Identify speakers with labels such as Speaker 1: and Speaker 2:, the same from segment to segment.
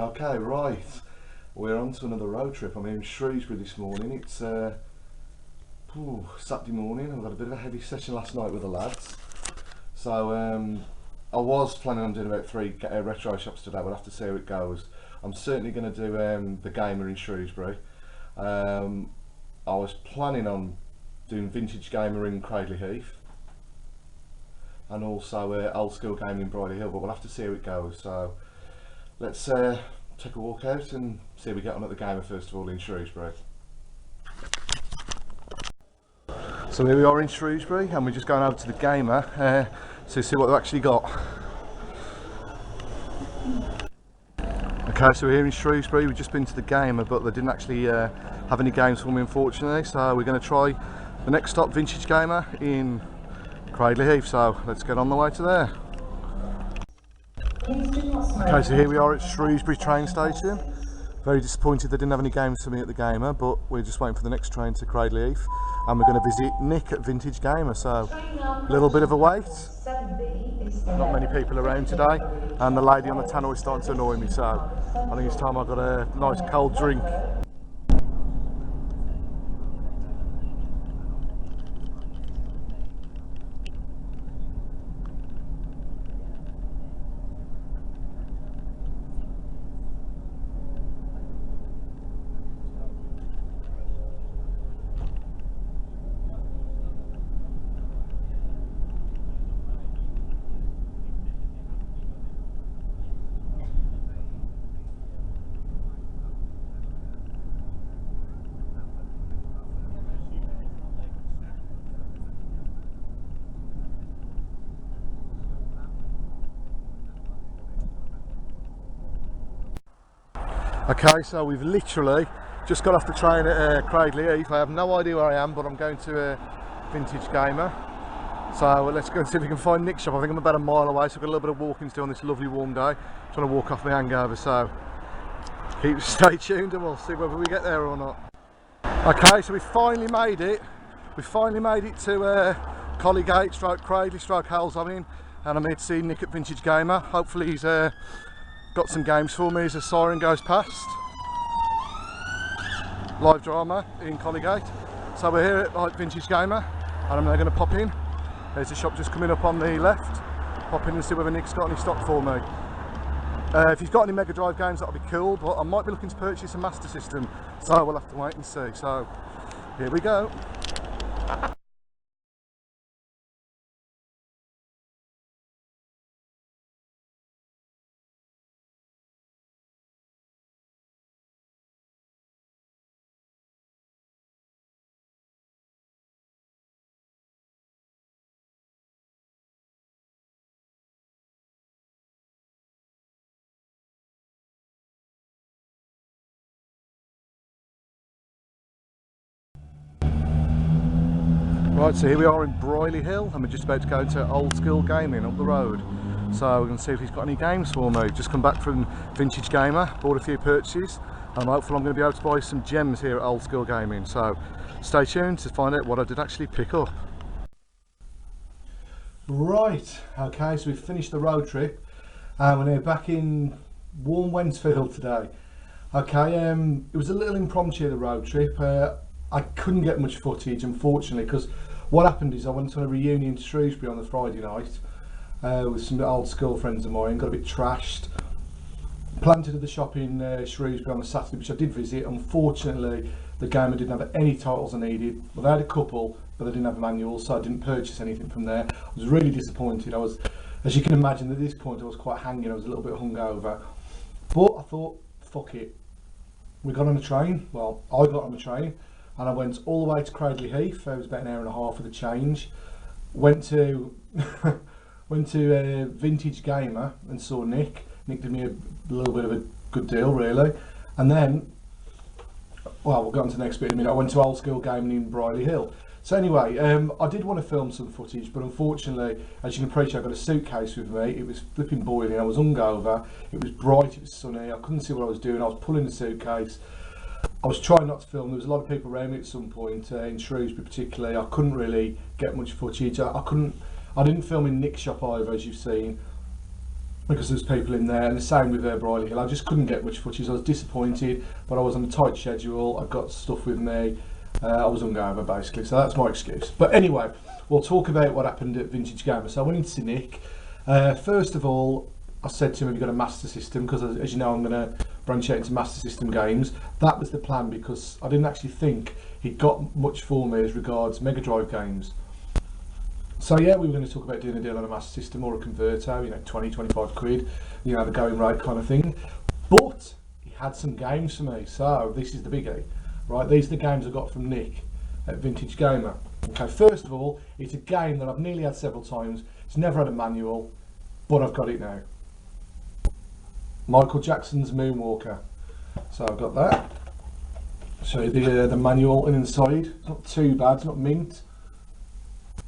Speaker 1: Okay, right. We're on to another road trip. I'm here in Shrewsbury this morning. It's Saturday morning. I've had a bit of a heavy session last night with the lads. So I was planning on doing about 3 retro shops today. We'll have to see how it goes. I'm certainly going to do the Gamer in Shrewsbury. I was planning on doing Vintage Gamer in Cradley Heath and also Old School Gaming in Brierley Hill, but we'll have to see how it goes. So let's take a walk out and see how we get on at the Gamer first of all in Shrewsbury. So here we are in Shrewsbury and we're just going over to the Gamer to see what they've actually got. Okay, so we're here in Shrewsbury. We've just been to the Gamer, but they didn't actually have any games for me, unfortunately. So we're going to try the next stop, Vintage Gamer in Cradley Heath. So let's get on the way to there. Okay, so here we are at Shrewsbury train station. Very disappointed they didn't have any games for me at the Gamer, but we're just waiting for the next train to Cradley Heath, and we're going to visit Nick at Vintage Gamer. So a little bit of a wait. Not many people around today, and the lady on the tannoy is starting to annoy me, so I think it's time I got a nice cold drink. Okay, so we've literally just got off the train at Cradley Heath. I have no idea where I am, but I'm going to Vintage Gamer. So let's go and see if we can find Nick's shop. I think I'm about a mile away, so I've got a little bit of walking to do on this lovely warm day. Trying to walk off my hangover, so stay tuned and we'll see whether we get there or not. Okay, so we finally made it. We finally made it to Collygate, Cradley, Halesowen, and I'm here to see Nick at Vintage Gamer. Hopefully he's got some games for me as the siren goes past. Live drama in Collygate. So we're here at Vintage Gamer and I'm now going to pop in. There's a shop just coming up on the left. Pop in and see whether Nick's got any stock for me. If he's got any Mega Drive games, that'll be cool, but I might be looking to purchase a Master System, so we'll have to wait and see. So here we go. Right, so here we are in Brierley Hill and we're just about to go to Old School Gaming up the road. So we're going to see if he's got any games for me. Just come back from Vintage Gamer, bought a few purchases, and hopefully I'm going to be able to buy some gems here at Old School Gaming. So stay tuned to find out what I did actually pick up. Right, okay, so we've finished the road trip and we're now back in warm Wensfield today. Okay, it was a little impromptu, the road trip. I couldn't get much footage, unfortunately, because what happened is I went on a reunion to Shrewsbury on the Friday night with some old school friends of mine, got a bit trashed. Planned to do the shop in Shrewsbury on the Saturday, which I did visit. Unfortunately, the Gamer didn't have any titles I needed. Well, they had a couple, but they didn't have manuals, so I didn't purchase anything from there. I was really disappointed. I was, as you can imagine, at this point I was quite hanging. I was a little bit hungover, but I thought, fuck it. We got on a train. Well, I got on the train. And I went all the way to Cradley Heath. It was about an hour and a half for the change. Went to Vintage Gamer and saw Nick. Nick did me a little bit of a good deal, really. And then, well, we'll go on to the next bit in a minute. I went to Old School Gaming in Brierley Hill. So anyway, I did want to film some footage, but unfortunately, as you can appreciate, I got a suitcase with me. It was flipping boiling. I was hungover. It was bright. It was sunny. I couldn't see what I was doing. I was pulling the suitcase. I was trying not to film. There was a lot of people around me at some point in Shrewsbury, particularly. I couldn't really get much footage. I didn't film in Nick's shop either, as you've seen. because there's people in there, and the same with Brierley Hill. I just couldn't get much footage. I was disappointed, but I was on a tight schedule. I've got stuff with me. I was hungover basically, so that's my excuse. But anyway, we'll talk about what happened at Vintage Gamer. So I went in to see Nick. First of all, I said to him, have you got a Master System? Because as you know, I'm going to branch out into Master System games. That was the plan, because I didn't actually think he'd got much for me as regards Mega Drive games. So yeah, we were going to talk about doing a deal on a Master System or a converter, you know, 20, 25 quid, you know, the going rate kind of thing. But he had some games for me, so this is the biggie, right? These are the games I got from Nick at Vintage Gamer. Okay, first of all, it's a game that I've nearly had several times. It's never had a manual, but I've got it now. Michael Jackson's Moonwalker. So I've got that. Show you the manual and inside. It's not too bad, it's not mint,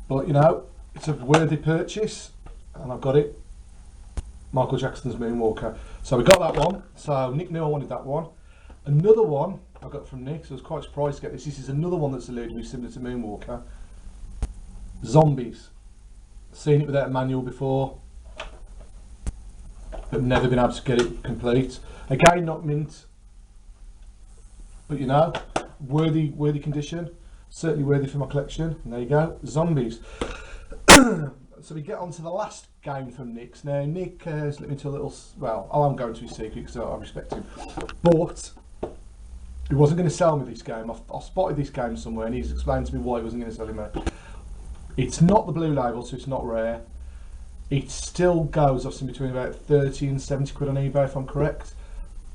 Speaker 1: but you know, it's a worthy purchase, and I've got it. Michael Jackson's Moonwalker. So we got that one. So Nick knew I wanted that one. Another one I got from Nick, so I was quite surprised to get this. This is another one that's alluded to be similar to Moonwalker. Zombies. Seen it without a manual before, but never been able to get it complete. Again, not mint, but you know, worthy condition. Certainly worthy for my collection. And there you go, Zombies. So we get on to the last game from Nick's. Now Nick has let me into a little, well, I won't go into his secret because I respect him, but he wasn't going to sell me this game. I spotted this game somewhere and he's explained to me why he wasn't going to sell it me. It's not the blue label, so it's not rare. It still goes off in between about 30 and 70 quid on eBay if I'm correct,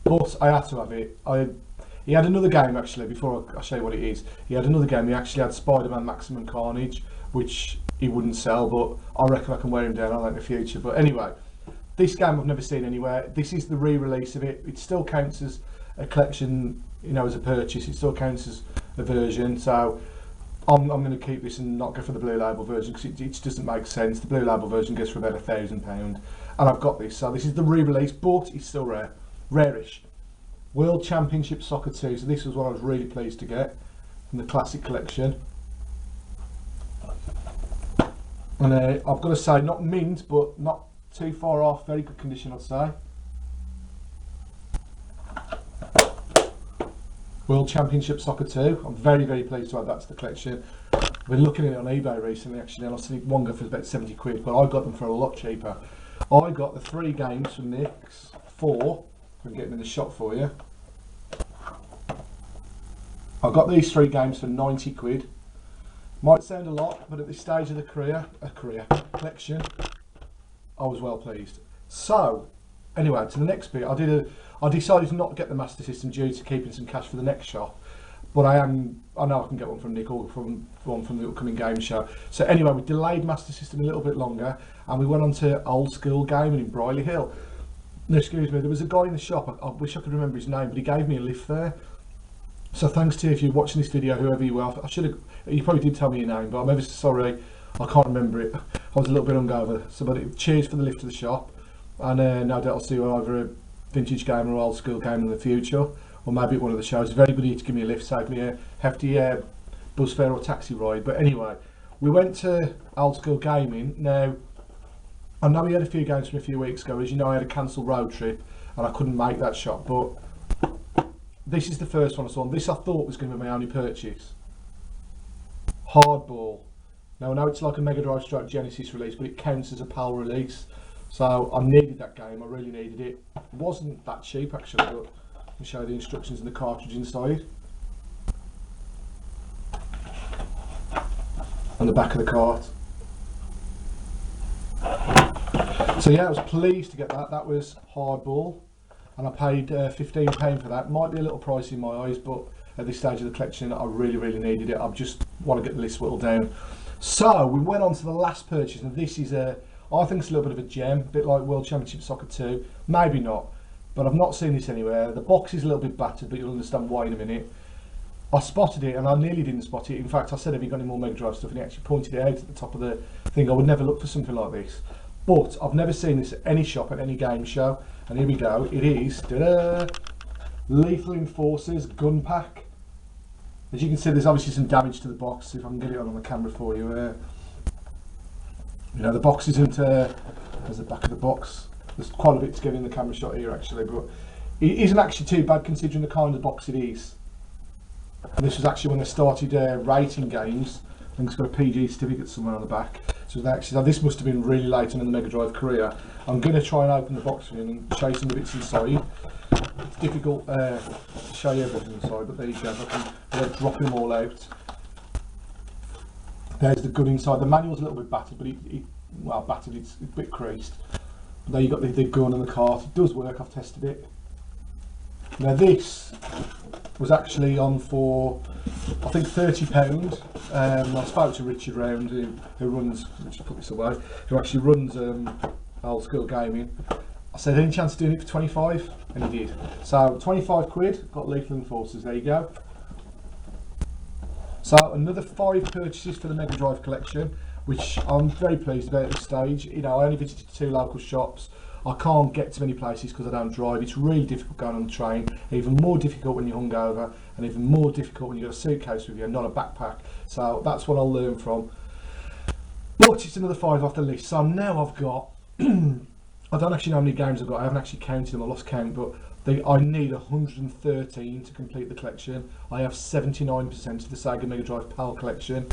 Speaker 1: but I had to have it. He had another game actually, before I show you what it is. He had another game, he actually had Spider-Man Maximum Carnage, which he wouldn't sell, but I reckon I can wear him down on that in the future. But anyway, this game I've never seen anywhere. This is the re-release of it. It still counts as a collection, you know, as a purchase. It still counts as a version, so I'm going to keep this and not go for the blue label version because it just doesn't make sense. The blue label version goes for about £1,000, and I've got this. So this is the re-release, but it's still rare, rarish. World Championship Soccer 2. So this was what I was really pleased to get from the classic collection. And I've got to say, not mint, but not too far off. Very good condition, I'd say. World Championship Soccer 2. I'm very, very pleased to add that to the collection. I've been looking at it on eBay recently actually, and I've seen one go for about 70 quid, but I got them for a lot cheaper. I got the 3 games from Nick's, 4. I can get them in the shop for you. I got these 3 games for 90 quid. Might sound a lot, but at this stage of the collection, I was well pleased. So, anyway, to the next bit, I decided to not get the Master System due to keeping some cash for the next shop, but I know I can get one from Nick or from one from the upcoming game show. So anyway, we delayed Master System a little bit longer, and we went on to Old School Gaming in Brierley Hill. No, excuse me, there was a guy in the shop, I wish I could remember his name, but he gave me a lift there. So thanks to you if you're watching this video, whoever you are. You probably did tell me your name, but I'm ever so sorry, I can't remember it. I was a little bit hungover. So, but cheers for the lift to the shop, and no doubt I'll see you either a Vintage Gamer or Old School Gamer in the future, or maybe at one of the shows. If anybody to give me a lift, save me a hefty bus fare or taxi ride. But anyway, we went to Old School Gaming. Now, I know we had a few games from a few weeks ago. As you know, I had a cancelled road trip and I couldn't make that shop, but this is the first one I saw, and this I thought was going to be my only purchase. Hardball. Now I know it's like a Mega Drive Stroke Genesis release, but it counts as a PAL release. So I needed that game, I really needed it. It wasn't that cheap actually, but I'll show you the instructions and the cartridge inside. And the back of the cart. So yeah, I was pleased to get that. That was Hardball. And I paid £15 for that. Might be a little pricey in my eyes, but at this stage of the collection, I really, really needed it. I just want to get the list whittled down. So we went on to the last purchase, and this is I think it's a little bit of a gem, a bit like World Championship Soccer 2. Maybe not, but I've not seen this anywhere. The box is a little bit battered, but you'll understand why in a minute. I spotted it, and I nearly didn't spot it. In fact, I said, have you got any more Mega Drive stuff? And he actually pointed it out at the top of the thing. I would never look for something like this. But I've never seen this at any shop, at any game show. And here we go, it is Lethal Enforcers Gun Pack. As you can see, there's obviously some damage to the box. If I can get it on the camera for you. You know, the box isn't, there's the back of the box. There's quite a bit to get in the camera shot here actually, but it isn't actually too bad considering the kind of box it is. And this was actually when they started rating games. I think it's got a PG certificate somewhere on the back. So this must have been really late in the Mega Drive career. I'm going to try and open the box for you and show you some of the bits inside. It's difficult to show you everything inside, but there you go. I'm dropping them all out. There's the gun inside. The manual's a little bit battered, but it's a bit creased. But there you got the gun and the cart. It does work. I've tested it. Now this was actually on for, I think, £30. I spoke to Richard Round, who runs, Richard put this away, who actually runs Old School Gaming. I said, any chance of doing it for 25? And he did. So 25 quid, got Lethal Enforcers, there you go. So another 5 purchases for the Mega Drive collection, which I'm very pleased about at this stage. You know, I only visited 2 local shops. I can't get to many places because I don't drive. It's really difficult going on the train, even more difficult when you're hungover, and even more difficult when you've got a suitcase with you and not a backpack. So that's what I'll learn from. But it's another 5 off the list. So now I've got, I don't actually know how many games I've got. I haven't actually counted them, I lost count, but I need 113 to complete the collection. I have 79% of the Sega Mega Drive PAL collection.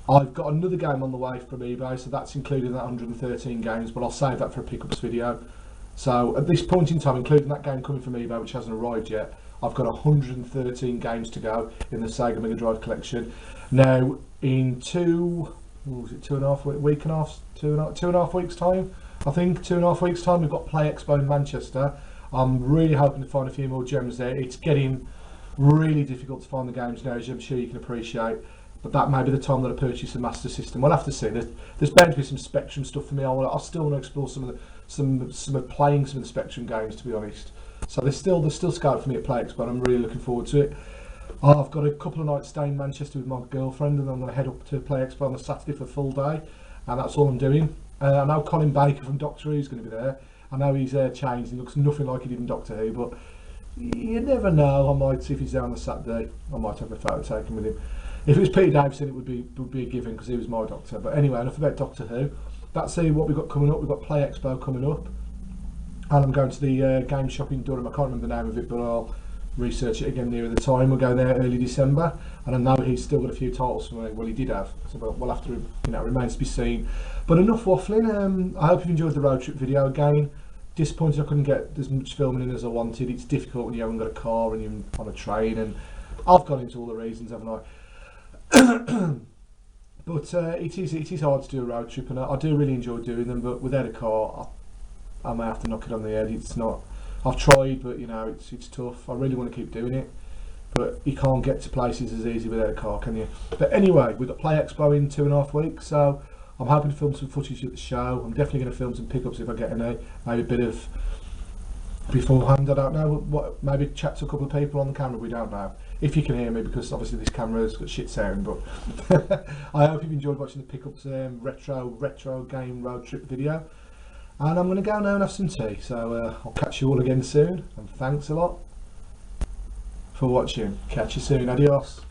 Speaker 1: I've got another game on the way from eBay, so that's included in that 113 games, but I'll save that for a pickups video. So at this point in time, including that game coming from eBay, which hasn't arrived yet, I've got 113 games to go in the Sega Mega Drive collection. Now, in 2.5 weeks time, I think 2.5 weeks time, we've got Play Expo in Manchester. I'm really hoping to find a few more gems there. It's getting really difficult to find the games now, as I'm sure you can appreciate. But that may be the time that I purchase the Master System. We'll have to see. There's bound to be some Spectrum stuff for me. I still want to explore some of playing some of the Spectrum games, to be honest. So there's still scope for me at Play Expo, and I'm really looking forward to it. I've got a couple of nights staying in Manchester with my girlfriend, and I'm going to head up to Play Expo on the Saturday for a full day, and that's all I'm doing. I know Colin Baker from Doctor Who's going to be there. I know he's changed. He looks nothing like he did in Doctor Who, but you never know. I might see if he's there on the Saturday. I might have a photo taken with him. If it was Peter Davison, it would be a given because he was my Doctor. But anyway, enough about Doctor Who. That's what we've got coming up. We've got Play Expo coming up, and I'm going to the game shop in Durham. I can't remember the name of it, but I'll research it again nearer the time. We'll go there early December, and I know he's still got a few titles for me. Well, he did have, so we'll have to, remains to be seen. But enough waffling. I hope you've enjoyed the road trip video again. Disappointed I couldn't get as much filming in as I wanted. It's difficult when you haven't got a car and you're on a train, and I've gone into all the reasons, haven't I? But it is hard to do a road trip, and I do really enjoy doing them, but without a car I may have to knock it on the head. It's not, I've tried, but it's tough. I really want to keep doing it, but you can't get to places as easy without a car, can you? But anyway, we've got Play Expo in 2.5 weeks, so I'm hoping to film some footage at the show. I'm definitely going to film some pickups if I get any, maybe a bit of beforehand, I don't know, maybe chat to a couple of people on the camera, we don't know. If you can hear me, because obviously this camera's got shit sound, but I hope you've enjoyed watching the pickups retro game road trip video. And I'm going to go now and have some tea, so I'll catch you all again soon, and thanks a lot for watching. Catch you soon, adios.